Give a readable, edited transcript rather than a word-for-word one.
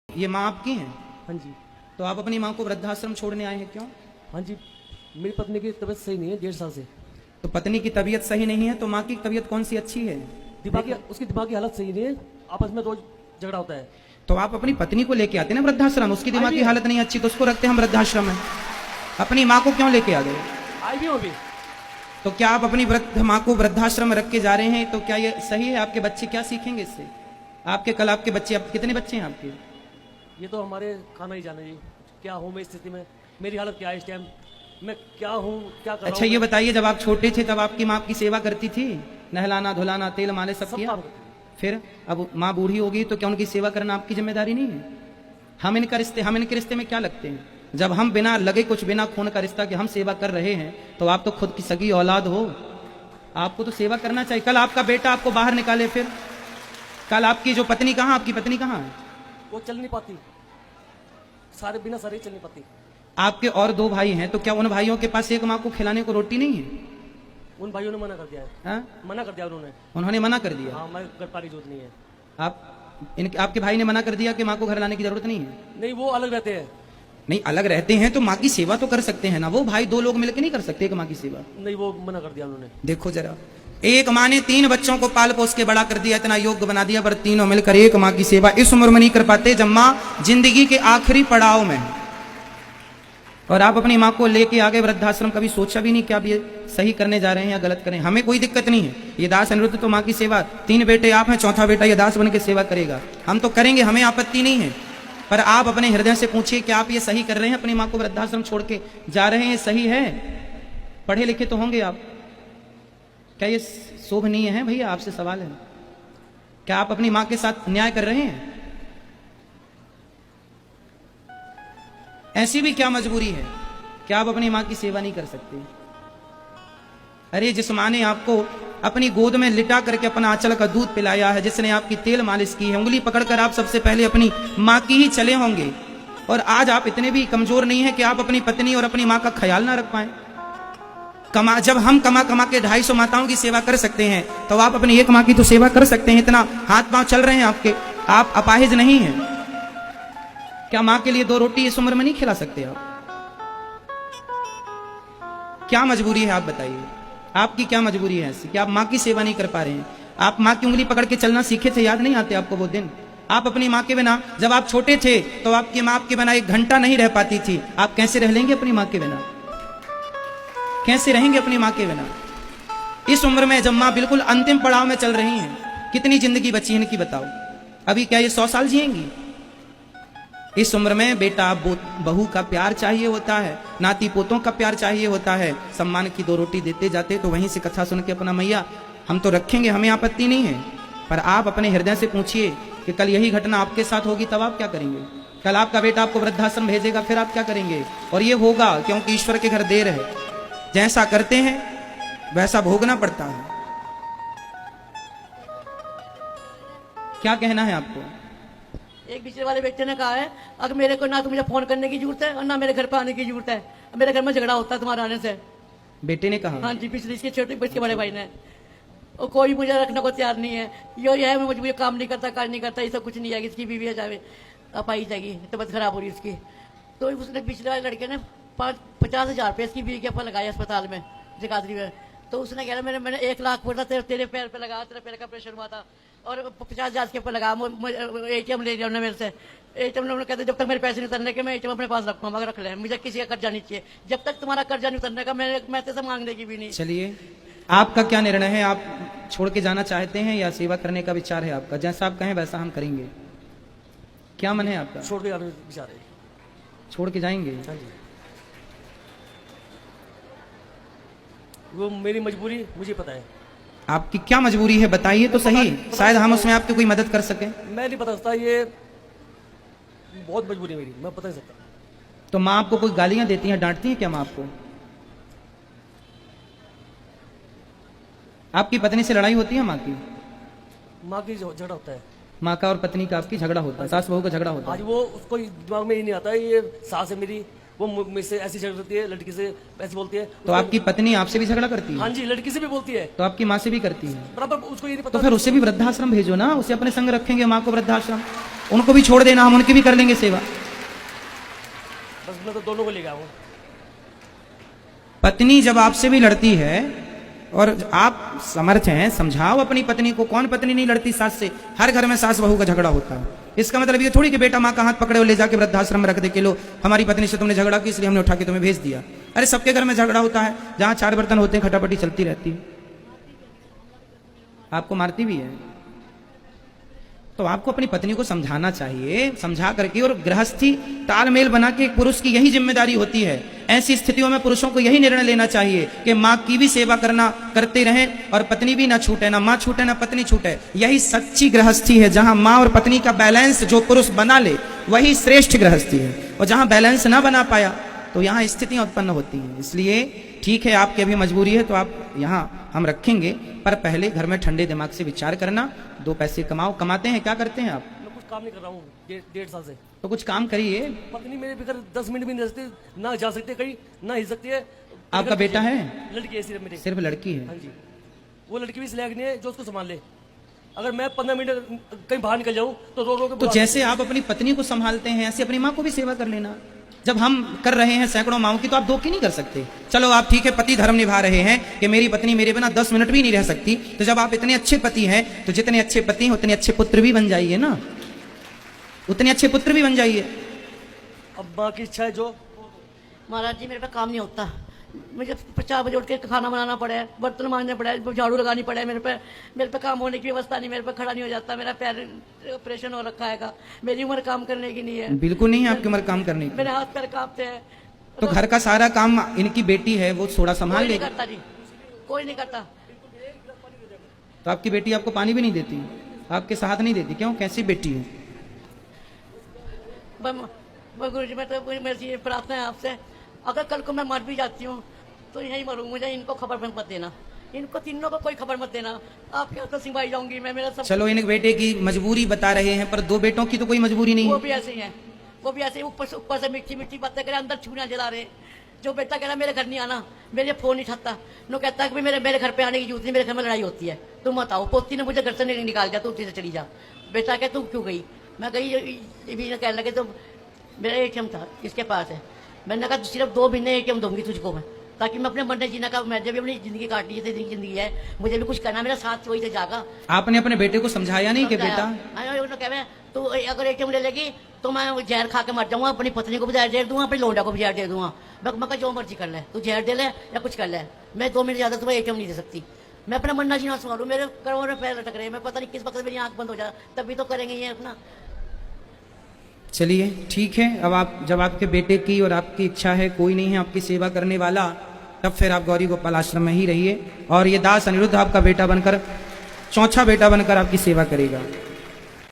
ये माँ आपकी हैं? हाँ जी। तो आप अपनी माँ को वृद्धाश्रम छोड़ने आए हैं, क्यों? हाँ जी, मेरी पत्नी की तबीयत सही नहीं है 1.5 साल से। तो पत्नी की तबीयत सही नहीं है तो माँ की तबीयत कौन सी अच्छी है? उसकी दिमागी हालत सही नहीं है, आपस में रोज झगड़ा होता है। तो आप अपनी पत्नी को लेके आते ना वृद्धाश्रम, उसकी दिमागी हालत नहीं अच्छी तो उसको रखते हम वृद्धाश्रम में, अपनी माँ को क्यों लेके आ गए? आई भी हो भी। तो क्या आप अपनी वृद्ध माँ को वृद्धाश्रम में रख के जा रहे हैं तो क्या ये सही है? आपके बच्चे क्या सीखेंगे इससे? कल आपके बच्चे, आप कितने बच्चे हैं आपके? ये तो हमारे खाना ही जाने जी, क्या हूँ मैं इस स्थिति में, मेरी हालत क्या है इस टाइम, मैं क्या हूँ, क्या कर रहा हूँ। अच्छा ये बताइए, जब आप छोटे थे तब आपकी माँ आपकी सेवा करती थी, नहलाना धुलाना तेल मालिश सब किया? फिर अब माँ बूढ़ी होगी तो क्या उनकी सेवा करना आपकी जिम्मेदारी नहीं है? हम इनके रिश्ते में क्या लगते हैं? जब हम बिना लगे कुछ बिना खून का रिश्ता कि हम सेवा कर रहे हैं, तो आप तो खुद की सगी औलाद हो, आपको तो सेवा करना चाहिए। कल आपका बेटा आपको बाहर निकाले, फिर कल आपकी जो पत्नी कहाँ, आपकी पत्नी कहाँ है? वो चल नहीं पाती, बिना सारे चल नहीं पाती। आपके और 2 भाई हैं, तो क्या उन भाइयों के पास एक माँ को खिलाने को रोटी नहीं है? उन भाइयों ने मना कर दिया है। हाँ? मना कर दिया उन्होंने मना कर दिया? हाँ, हमारे घर पारी जरूरत नहीं है। आपके भाई ने मना कर दिया कि माँ को घर लाने की जरूरत नहीं है? नहीं, वो अलग रहते हैं। नहीं, अलग रहते हैं तो माँ की सेवा तो कर सकते हैं ना, वो भाई 2 लोग मिलकर नहीं कर सकते एक माँ की सेवा? नहीं, वो मना कर दिया उन्होंने। देखो जरा, एक माँ ने 3 बच्चों को पाल पोस के बड़ा कर दिया, इतना योग्य बना दिया, पर तीनों मिलकर एक माँ की सेवा इस उम्र में नहीं कर पाते जब माँ जिंदगी के आखिरी पड़ाव में। और आप अपनी माँ को लेके आगे वृद्धाश्रम, कभी सोचा भी नहीं कि आप ये सही करने जा रहे हैं या गलत करें? हमें कोई दिक्कत नहीं है, ये दास अनिरुद्ध तो माँ की सेवा, 3 बेटे आप हैं, 4था बेटा ये दास बन के सेवा करेगा, हम तो करेंगे, हमें आपत्ति नहीं है। पर आप अपने हृदय से पूछिए कि आप ये सही कर रहे हैं, अपनी माँ को वृद्धाश्रम छोड़ के जा रहे हैं, सही है? पढ़े लिखे तो होंगे आप, क्या ये शोभनीय है? भैया आपसे सवाल है, क्या आप अपनी माँ के साथ अन्याय कर रहे हैं? ऐसी भी क्या मजबूरी है कि आप अपनी माँ की सेवा नहीं कर सकते? अरे जिस माँ ने आपको अपनी गोद में लिटा करके अपना आंचल का दूध पिलाया है, जिसने आपकी तेल मालिश की है, उंगली पकड़कर आप सबसे पहले अपनी माँ की ही चले होंगे, और आज आप इतने भी कमजोर नहीं है कि आप अपनी पत्नी और अपनी माँ का ख्याल ना रख पाए। जब हम कमा के 250 माताओं की सेवा कर सकते हैं, तो आप अपनी एक माँ की तो सेवा कर सकते हैं। इतना हाथ पांव चल रहे हैं आपके, आप अपाहिज नहीं हैं क्या? माँ के लिए 2 रोटी इस उम्र में नहीं खिला सकते आप? क्या मजबूरी है आप बताइए, आपकी क्या मजबूरी है ऐसी कि आप माँ की सेवा नहीं कर पा रहे हैं? आप माँ की उंगली पकड़ के चलना सीखे थे, याद नहीं आते आपको वो दिन? आप अपनी माँ के बिना, जब आप छोटे थे तो आपकी माँ आपके बिना 1 घंटा नहीं रह पाती थी, आप कैसे रह लेंगे अपनी माँ के बिना? कैसे रहेंगे अपनी माँ के बिना? इस उम्र में जब माँ बिल्कुल अंतिम पड़ाव में चल रही हैं, कितनी जिंदगी बची है इनकी बताओ? अभी क्या ये 100 साल जिएंगी? इस उम्र में बेटा बहू का प्यार चाहिए होता है, नाती पोतों का प्यार चाहिए होता है, सम्मान की 2 रोटी देते जाते तो वहीं से कथा सुन के अपना मैया हम तो रखेंगे, हमें आपत्ति नहीं है। पर आप अपने हृदय से पूछिए कि कल यही घटना आपके साथ होगी तब आप क्या करेंगे? कल आपका बेटा आपको वृद्धाश्रम भेजेगा, फिर आप क्या करेंगे? और ये होगा क्योंकि ईश्वर के घर देर है, जैसा करते हैं वैसा भोगना पड़ता है। क्या कहना है आपको? एक पिछले वाले बेटे ने कहा है, अगर मेरे को ना तो मुझे फोन करने की जरूरत है और ना मेरे घर पे आने की जरूरत है, मेरे घर में झगड़ा होता है तुम्हारे आने से। बेटे ने कहा? हाँ जी, पिछले इसके छोटे बच्चे बड़े भाई ने। और कोई मुझे रखने को तैयार नहीं है, ये है मुझे काम नहीं करता, कार्य नहीं करता, ये सब कुछ नहीं है। इसकी बीवी है जावे आप आई जाएगी, तबीयत खराब हो रही है उसकी। तो उसने पिछले वाले लड़के ने 50,000 रुपये इसकी बीवी के ऊपर लगाया अस्पताल में जगाधरी में। तो उसने कह रहा मैंने 1 लाख बोला तेरे पैर पे लगा, तेरे पैर का प्रेशर हुआ था, और 50,000 के ऊपर लगा। ATM ले लिया मेरे से। ATM ने कहते जब तक मेरे पैसे नहीं उतरने के मैं ATM अपने पास रखूंगा, मगर रख ले, मुझे किसी का कर्जा नहीं चाहिए। जब तक तुम्हारा कर्जा नहीं उतरने का मैं तेरे से मांगने की भी नहीं। चलिए, आपका क्या निर्णय है? आप छोड़ के जाना चाहते हैं या सेवा करने का विचार है आपका? जैसा आप कहें वैसा हम करेंगे। क्या मन है आपका? छोड़ के जाने विचार है। छोड़ के जाएंगे? हाँ जी, वो मेरी मजबूरी मुझे पता है। आपकी क्या मजबूरी है बताइए तो सही, शायद हम उसमें आपकी कोई मदद कर सके। मैं नहीं बता सकता, ये बहुत मजबूरी है मेरी, मैं बता नहीं सकता। तो माँ आपको कोई गालियां देती हैं, डांटती हैं क्या माँ आपको? आपकी पत्नी से लड़ाई होती है माँ की? माँ की झगड़ा होता है, माँ का और पत्नी का आपकी झगड़ा होता है, सास बहू का झगड़ा होता है। आज वो उसको दिमाग में ही नहीं आता है, ये सास है मेरी, वो मुझसे ऐसी झगड़ करती है, लड़की से ऐसी बोलती है। तो आपकी पत्नी आपसे भी झगड़ा करती है? हाँ जी, लड़की से भी बोलती है। तो आपकी माँ से भी करती है? बराबर, उसको ये नहीं पता। तो फिर उसे भी वृद्धाश्रम भेजो ना, उसे अपने संग रखेंगे माँ को वृद्धाश्रम। उनको भी छोड़ देना, हम उनकी भी कर लेंगे सेवा। बस मैं तो दोनों को ले गया हूँ। पत्नी जब आपसे भी लड़ती है और आप समर्थ हैं, समझाओ अपनी पत्नी को। कौन पत्नी नहीं लड़ती सास से? हर घर में सास बहू का झगड़ा होता है। इसका मतलब ये थोड़ी कि बेटा माँ का हाथ पकड़े और ले जाके वृद्धाश्रम में रख दे के लो हमारी पत्नी से तुमने झगड़ा की इसलिए हमने उठा के तुम्हें भेज दिया। अरे सबके घर में झगड़ा होता है, जहां 4 बर्तन होते हैं खटापटी चलती रहती है। आपको मारती भी है। तो आपको अपनी पत्नी को समझाना चाहिए, समझा करके। और गृहस्थी तालमेल बना के पुरुष की यही जिम्मेदारी होती है। ऐसी स्थितियों में पुरुषों को यही निर्णय लेना चाहिए कि माँ की भी सेवा करते रहें और पत्नी भी ना छूटे, ना माँ छूटे ना पत्नी छूटे। यही सच्ची गृहस्थी है। जहां माँ और पत्नी का बैलेंस जो पुरुष बना ले वही श्रेष्ठ गृहस्थी है। और जहां बैलेंस ना बना पाया तो यहाँ स्थितियां उत्पन्न होती हैं। इसलिए ठीक है, आपकी अभी मजबूरी है तो आप यहाँ हम रखेंगे, पर पहले घर में ठंडे दिमाग से विचार करना। 2 पैसे कमाओ। कमाते हैं, क्या करते हैं आप? मैं कुछ काम नहीं कर रहा हूँ 1.5 साल से। तो कुछ काम करिए। पत्नी मेरे बगैर 10 मिनट भी नहीं रह सकती, ना जा सकती कहीं, ना हिल सकती है। आपका बेटा है? लड़की है सिर्फ मेरी। सिर्फ लड़की है? हाँ जी। वो लड़की भी इस लायक नहीं है जो उसको संभाल ले। अगर मैं 15 मिनट कहीं बाहर निकल जाऊँ तो रो रो के तो बुला जैसे आप अपनी पत्नी को संभालते हैं ऐसे अपनी माँ को भी सेवा कर लेना। जब हम कर रहे हैं सैकड़ों माओं की, तो आप 2 की नहीं कर सकते। चलो आप ठीक है, पति धर्म निभा रहे हैं कि मेरी पत्नी मेरे बिना 10 मिनट भी नहीं रह सकती। तो जब आप इतने अच्छे पति हैं तो जितने अच्छे पति हैं उतने अच्छे पुत्र भी बन जाइए ना, उतने अच्छे पुत्र भी बन जाइए। अब माँ की इच्छा है जो। महाराज जी मेरे पे काम नहीं होता। मुझे 4 बजे उठ के खाना बनाना पड़ा है, बर्तन मांजने पड़ा है, झाड़ू लगानी पड़ा है। मेरे पे काम होने की व्यवस्था नहीं, मेरे पे खड़ा नहीं हो जाता। मेरा पैर ऑपरेशन हो रखा है। मेरी उम्र काम करने की नहीं है। बिल्कुल नहीं है आपकी उम्र काम करने की। मेरे हाथ पैर कांपते हैं। तो घर का सारा काम इनकी बेटी है, वो थोड़ा संभाल कोई नहीं लेगी। करता जी, कोई नहीं करता। तो आपकी बेटी आपको पानी भी नहीं देती, आपके साथ नहीं देती, क्यों? कैसी बेटी है? गुरु जी मैं तो मेरी ये प्रार्थना है आपसे, अगर कल को मैं मर भी जाती हूँ तो यही मरूँ, मुझे इनको खबर मत देना, इनको तीनों को कोई खबर मत देना। आपके हाथ तो सिंगाई जाऊंगी मैं। मेरा सब चलो इन बेटे की मजबूरी बता रहे हैं, पर 2 बेटों की तो कोई मजबूरी नहीं वो है। भी ऐसे ही है, वो भी ऐसे ही ऊपर से मीठी मीठी बातें करे, अंदर छूना जला रहे। जो बेटा कह रहा मेरे घर नहीं आना, मेरे फोन नहीं उठाता, नो कहता है कि मेरे घर पे आने की जरूरत नहीं, मेरे घर में लड़ाई होती है, तुम बताओ। पोती ने मुझे घर से निकाल दिया, तू उठी से चली जा। बेटा कह तुम क्यों गई? मैं गई, ये भी कहने लगे तो मेरा ATM था इसके पास है। मैंने कहा सिर्फ 2 महीने ATM दूंगी तुझको मैं, ताकि मैं अपने मरने जीने का, मैं जब भी अपनी जिंदगी काटनी है, जिंदगी है, मुझे भी कुछ करना, मेरा साथ वही से जागा। आपने अपने बेटे को समझाया नहीं कि बेटा तो अगर ATM ले लेगी तो मैं जहर खा के मर जाऊंगा, अपनी पत्नी को भी जहर दे दूंगा, अपनी लोंडा को भी जहर दे दूंगा। मैं जो मर्जी कर ले, तू जहर दे ले या कुछ कर ले, मैं 2 मिनट ज्यादा तुम्हें ATM नहीं दे सकती। मैं अपना मरना जीना संभालू। मेरे करोड़ में पैर लटक रहे हैं, मैं पता नहीं किस वक्त मेरी आंख बंद हो जाए, तभी तो करेंगे ये अपना। चलिए ठीक है, अब आप जब आपके बेटे की और आपकी इच्छा है, कोई नहीं है आपकी सेवा करने वाला, तब फिर आप गौरी गोपाल आश्रम में ही रहिए। और ये दास अनिरुद्ध आपका बेटा बनकर, चौथा बेटा बनकर आपकी सेवा करेगा।